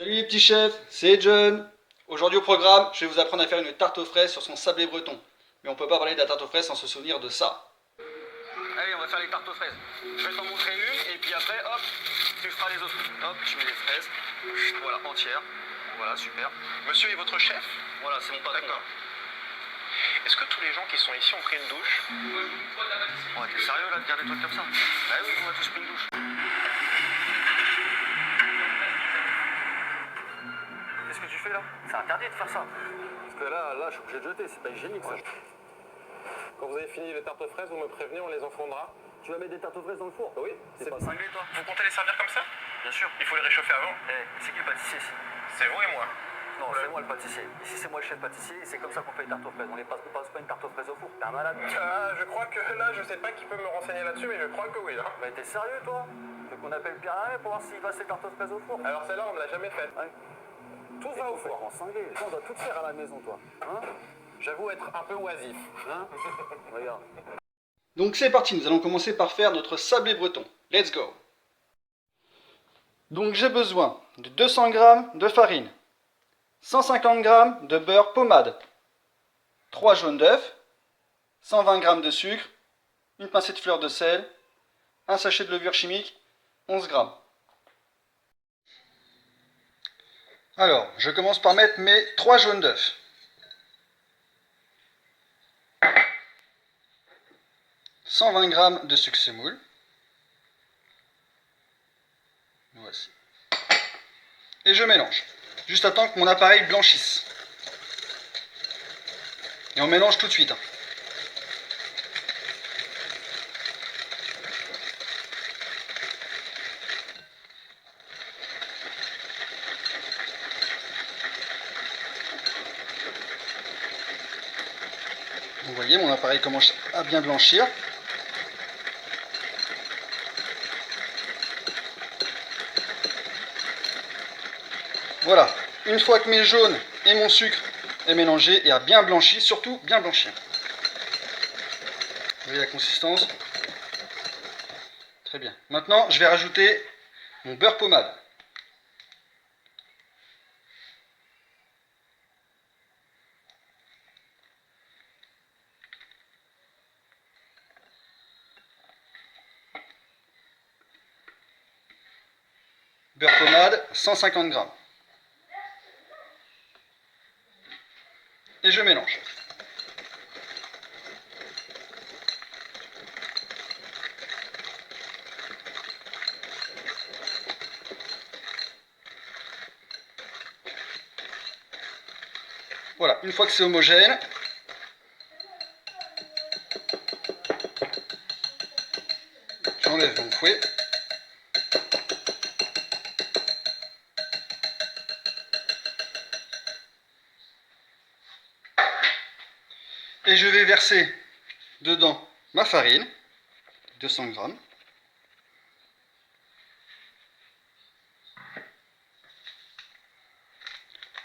Salut les petits chefs, c'est John. Aujourd'hui au programme, je vais vous apprendre à faire une tarte aux fraises sur son sablé breton. Mais on peut pas parler de la tarte aux fraises sans se souvenir de ça. Allez, on va faire les tartes aux fraises. Je vais t'en montrer une et puis après, hop, tu feras les autres. Hop, tu mets les fraises. Voilà, entières. Voilà, super. Monsieur est votre chef? Voilà, c'est mon patron. D'accord. Est-ce que tous les gens qui sont ici ont pris une douche? Ouais, t'es sérieux là de dire des trucs comme ça? Bah oui, on a tous pris une douche. Qu'est-ce que tu fais là? C'est interdit de faire ça. Parce que là, je suis obligé de jeter, c'est pas hygiénique ça. Quand vous avez fini les tartes aux fraises, vous me prévenez, on les enfondera. Tu vas mettre des tartes aux fraises dans le four? Oui, C'est pas cinglé toi? Vous comptez les servir comme ça? Bien sûr. Il faut les réchauffer avant. C'est qui le pâtissier ici? C'est vous et moi. Non, c'est moi le pâtissier. Ici, c'est moi le chef pâtissier et c'est comme ça qu'on fait une tarte aux fraises. On passe pas une tarte aux fraises au four. T'es un malade. Je crois que là, je sais pas qui peut me renseigner là-dessus, mais je crois que oui. Hein. Mais t'es sérieux, toi? Tu veux qu'on appelle Pierre pour voir s'il va ses tartes aux fraises au four? Alors celle-là, on ne l'a jamais faite. Ouais. Tout va au four. Cinglé. On doit tout faire à la maison, toi. Hein? J'avoue être un peu oisif. Hein? Regarde. Donc c'est parti, nous allons commencer par faire notre sablé breton. Let's go. Donc j'ai besoin de 200 g de farine, 150 g de beurre pommade, 3 jaunes d'œufs, 120 g de sucre, une pincée de fleur de sel, un sachet de levure chimique, 11 g. Alors, je commence par mettre mes 3 jaunes d'œufs. « 120 g de sucre semoule. Voici. Et je mélange, juste à temps que mon appareil blanchisse. Et on mélange tout de suite. Vous voyez, mon appareil commence à bien blanchir. Voilà, une fois que mes jaunes et mon sucre est mélangé et a bien blanchi, surtout bien blanchi. Vous voyez la consistance? Très bien. Maintenant, je vais rajouter mon beurre pommade. Beurre pommade, 150 g. Et je mélange. Voilà, une fois que c'est homogène, j'enlève mon fouet. Et je vais verser dedans ma farine, 200 g.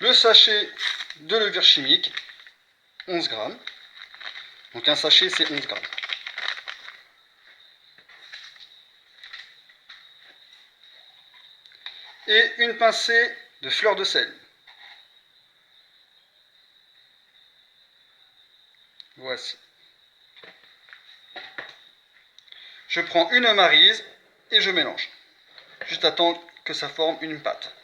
Le sachet de levure chimique, 11 g. Donc un sachet, c'est 11 g. Et une pincée de fleur de sel. Voici. Je prends une maryse et je mélange. Juste à temps que ça forme une pâte.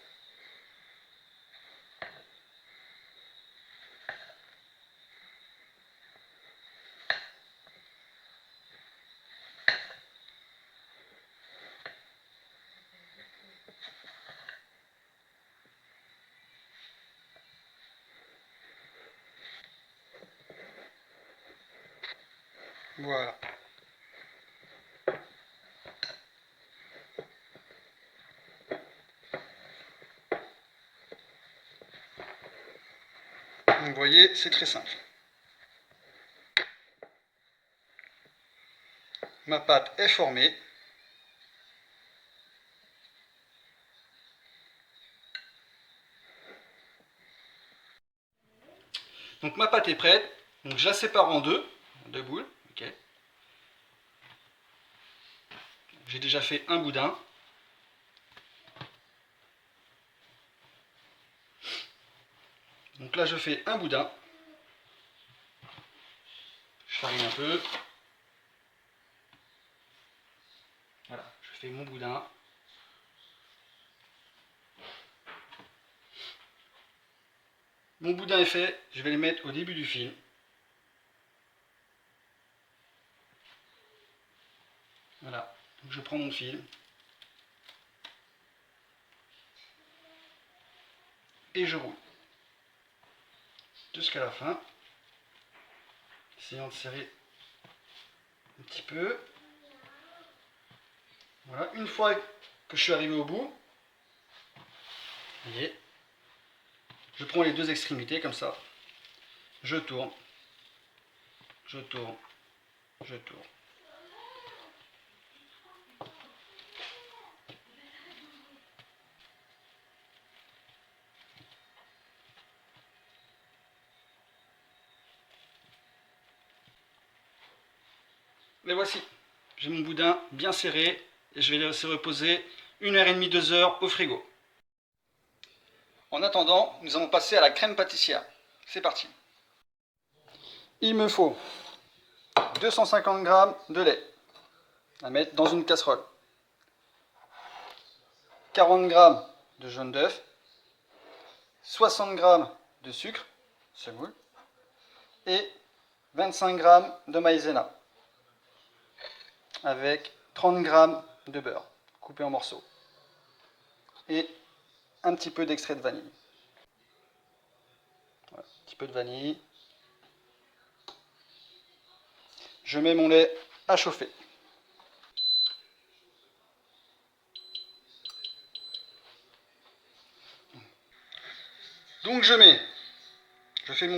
Voilà. Donc vous voyez, c'est très simple. Ma pâte est formée. Donc ma pâte est prête. Donc je la sépare en deux boules. Okay. J'ai déjà fait un boudin. Donc là je fais un boudin. Je farine un peu. Voilà, je fais mon boudin. Mon boudin est fait, je vais le mettre au début du film. Voilà, donc je prends mon film. Et je roule. Jusqu'à la fin. Essayant de serrer un petit peu. Voilà, une fois que je suis arrivé au bout, vous voyez, je prends les deux extrémités comme ça. Je tourne. Je tourne. Je tourne. Les voici. J'ai mon boudin bien serré et je vais le laisser reposer 1h30, 2 heures au frigo. En attendant, nous allons passer à la crème pâtissière. C'est parti. Il me faut 250 g de lait à mettre dans une casserole. 40 g de jaune d'œuf. 60 g de sucre, semoule. Et 25 g de maïzena. Avec 30 g de beurre coupé en morceaux. Et un petit peu d'extrait de vanille. Voilà, un petit peu de vanille. Je mets mon lait à chauffer. Donc je fais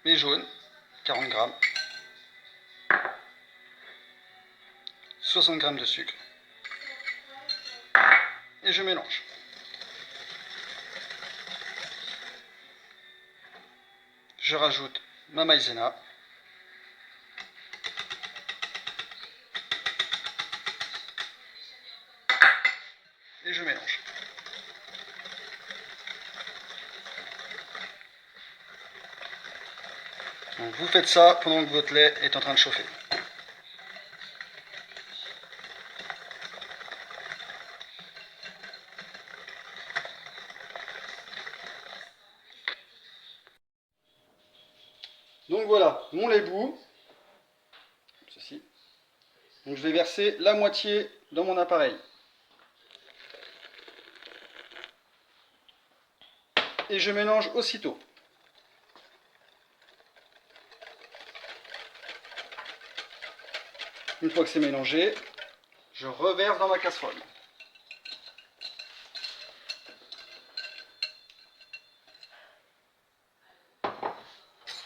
mes jaunes, 40 g, 60 g de sucre, et je mélange. Je rajoute ma maïzena. Et je mélange. Donc vous faites ça pendant que votre lait est en train de chauffer. Donc voilà, mon lait bout, comme ceci. Donc je vais verser la moitié dans mon appareil. Et je mélange aussitôt. Une fois que c'est mélangé, je reverse dans ma casserole.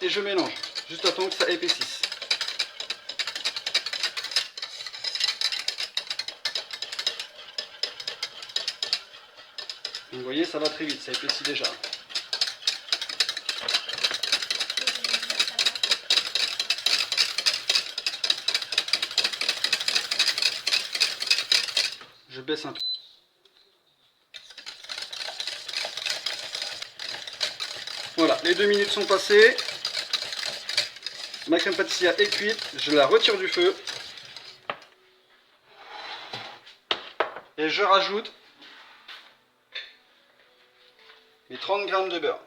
Et je mélange, juste à temps que ça épaississe. Donc vous voyez, ça va très vite, ça épaissit déjà. Je baisse un peu. Voilà, les 2 minutes sont passées. Ma crème pâtissière est cuite. Je la retire du feu. Et je rajoute mes 30 g de beurre.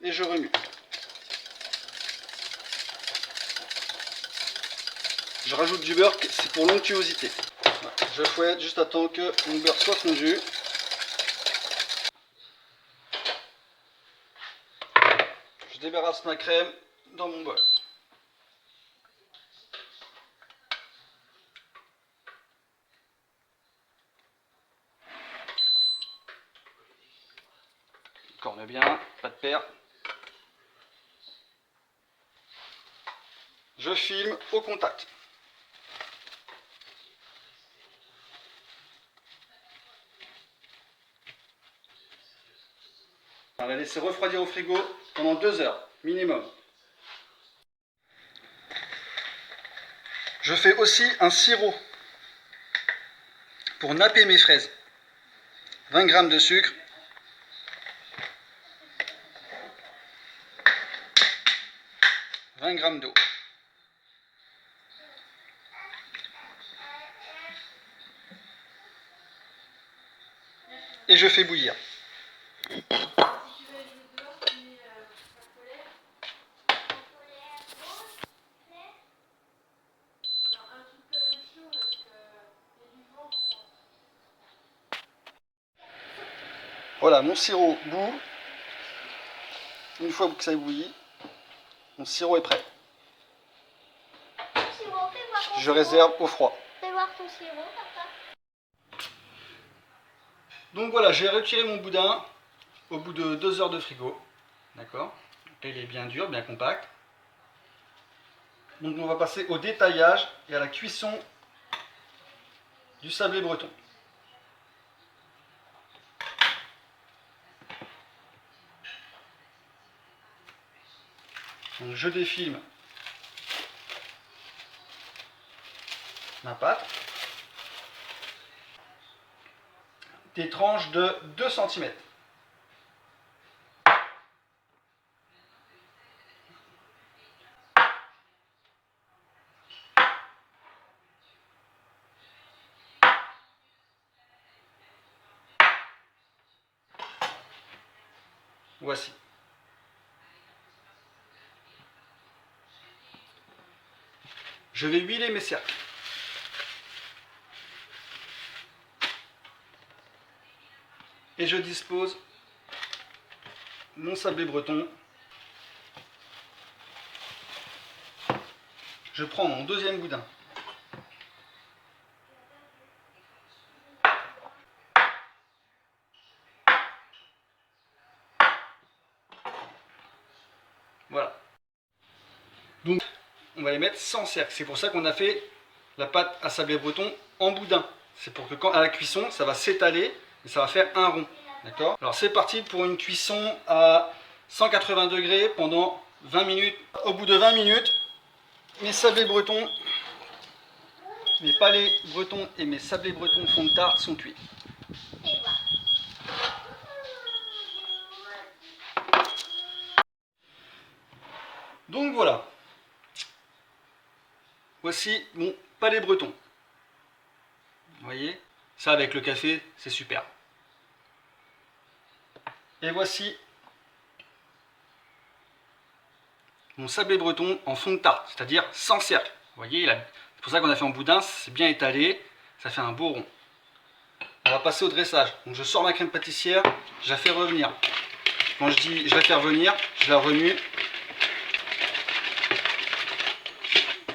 Et je remue. Je rajoute du beurre, c'est pour l'onctuosité. Voilà. Je fouette juste à temps que mon beurre soit fondu. Je débarrasse ma crème dans mon bol. Corne bien, pas de perte. Je filme au contact. On va la laisser refroidir au frigo pendant 2 heures minimum. Je fais aussi un sirop pour napper mes fraises 20 g de sucre, 20 g d'eau. Et je fais bouillir. Voilà, mon sirop bout. Une fois que ça bouillit, mon sirop est prêt. Je réserve au froid. Fais voir ton sirop, papa. Donc voilà, j'ai retiré mon boudin au bout de 2 heures de frigo. D'accord? Il est bien dur, bien compact. Donc on va passer au détaillage et à la cuisson du sablé breton. Donc je défilme ma pâte. Des tranches de 2 cm. Voici. Je vais huiler mes cercles. Et je dispose mon sablé breton. Je prends mon deuxième boudin. Voilà. Donc, on va les mettre sans cercle. C'est pour ça qu'on a fait la pâte à sablé breton en boudin. C'est pour que quand à la cuisson, ça va s'étaler et ça va faire un rond. D'accord? Alors c'est parti pour une cuisson à 180 degrés pendant 20 minutes. Au bout de 20 minutes, mes sablés bretons, mes palais bretons et mes sablés bretons fond de tarte sont cuits. Donc voilà. Voici mon palais breton. Vous voyez? Ça avec le café, c'est super. Et voici mon sablé breton en fond de tarte, c'est-à-dire sans cercle. Vous voyez, c'est pour ça qu'on a fait en boudin, c'est bien étalé, ça fait un beau rond. On va passer au dressage. Donc je sors ma crème pâtissière, je la fais revenir. Quand je dis je la fais revenir, je la remue.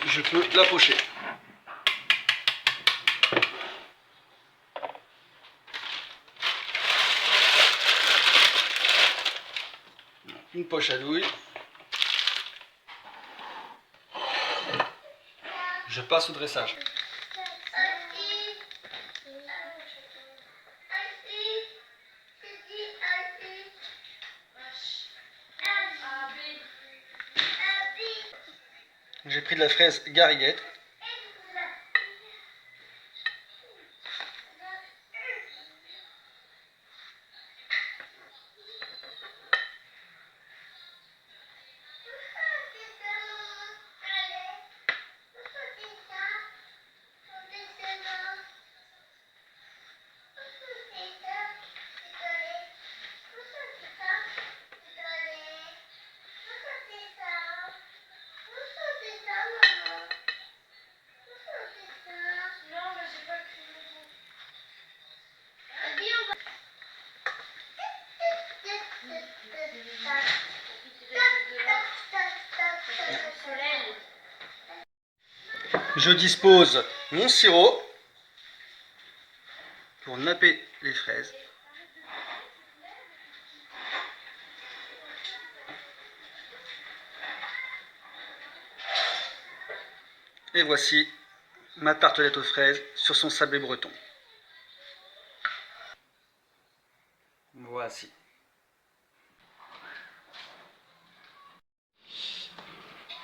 Je peux la pocher. Une poche à douille. Je passe au dressage. J'ai pris de la fraise gariguette. Je dispose mon sirop pour napper les fraises. Et voici ma tartelette aux fraises sur son sablé breton. Voici.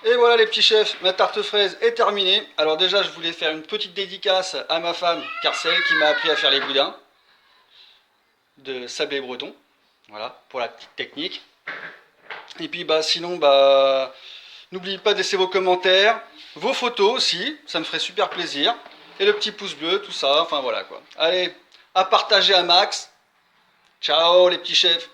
Et voilà les petits chefs, ma tarte fraise est terminée. Alors déjà je voulais faire une petite dédicace à ma femme, car c'est elle qui m'a appris à faire les boudins. de sablé breton. Voilà, pour la petite technique. Et puis bah sinon, bah n'oubliez pas de laisser vos commentaires, vos photos aussi, ça me ferait super plaisir. Et le petit pouce bleu, tout ça, enfin voilà quoi. Allez, à partager à max. Ciao les petits chefs.